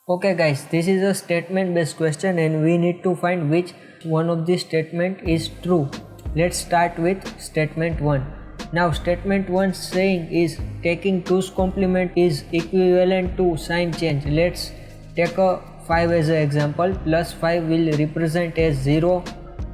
Okay guys, this is a statement based question and we need to find which one of these statement is true. Let's start with statement 1. Now statement 1 saying is taking 2's complement is equivalent to sign change. Let's take a 5 as an example. Plus 5 will represent as 0,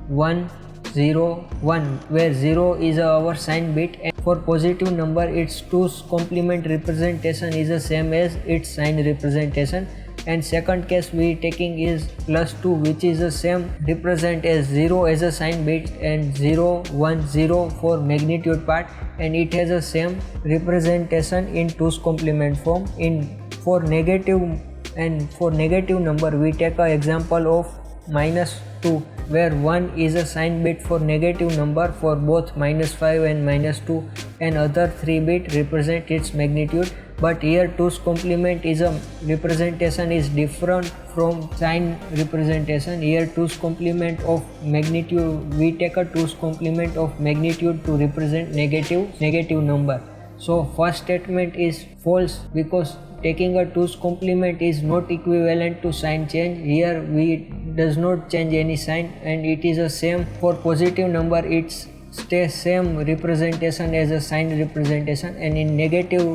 1, 0, 1, where 0 is our sign bit, and for positive number its 2's complement representation is the same as its sign representation. And second case we taking is plus 2, which is the same represent as 0 as a sign bit and 0, 1, 0 for magnitude part, and it has the same representation in 2's complement form. For negative number we take an example of -2, where 1 is a sign bit for negative number for both -5 and -2, and other 3 bit represent its magnitude. But here 2's complement is a representation is different from sign representation. Here 2's complement of magnitude, we take a 2's complement of magnitude to represent negative number. So first statement is false because taking a 2's complement is not equivalent to sign change. Here we does not change any sign, and it is the same for positive number, it's stay same representation as a sign representation, and in negative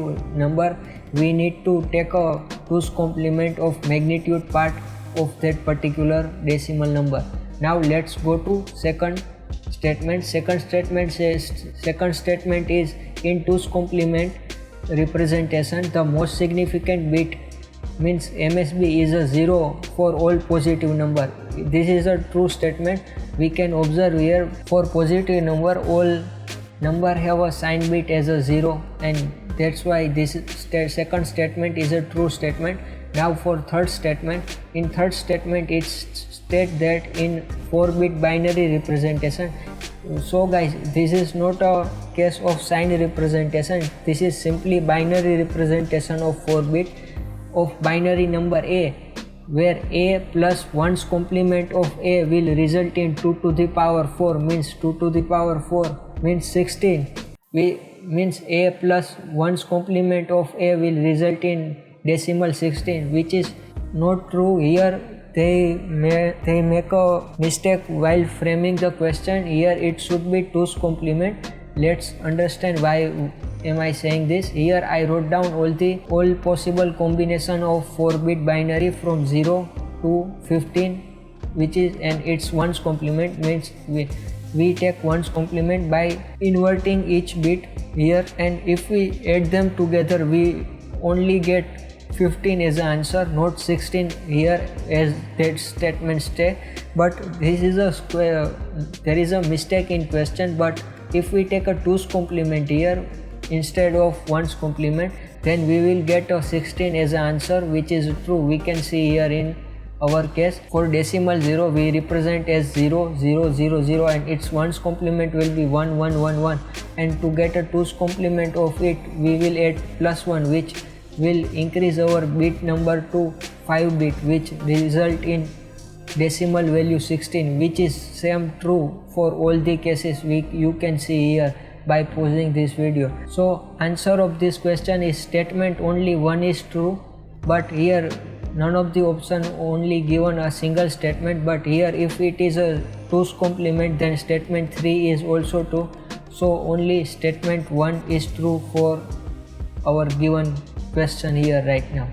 number we need to take a 2's complement of magnitude part of that particular decimal number. Now let's go to second statement. Second statement is in 2's complement representation the most significant bit means MSB is a 0 for all positive number. This is a true statement. We can observe here for positive number all number have a sign bit as a 0, and that's why this second statement is a true statement. Now for third statement, in third statement it states that in 4-bit binary representation. So guys, this is not a case of sign representation, this is simply binary representation of 4-bit of binary number A, where A plus 1's complement of A will result in 2 to the power 4, means 2 to the power 4 means 16. Means A plus 1's complement of A will result in decimal 16, which is not true. Here they make a mistake while framing the question. Here it should be 2's complement. Let's understand why am I saying this. Here I wrote down all possible combination of 4-bit binary from 0 to 15, which is, and it's 1's complement, means we take 1's complement by inverting each bit here, and if we add them together we only get 15 as an answer, not 16 here as that statement say. But this is a square, there is a mistake in question. But if we take a 2's complement here instead of 1's complement, then we will get a 16 as an answer, which is true. We can see here in our case for decimal 0 we represent as 0 0 0 0, and its 1's complement will be 1 1 1 1, and to get a 2's complement of it we will add plus 1, which will increase our bit number to 5 bit, which result in decimal value 16, which is same true for all the cases you can see here by pausing this video. So answer of this question is statement only 1 is true, but here none of the option only given a single statement. But here if it is a 2's complement, then statement 3 is also true. So only statement 1 is true for our given question here right now.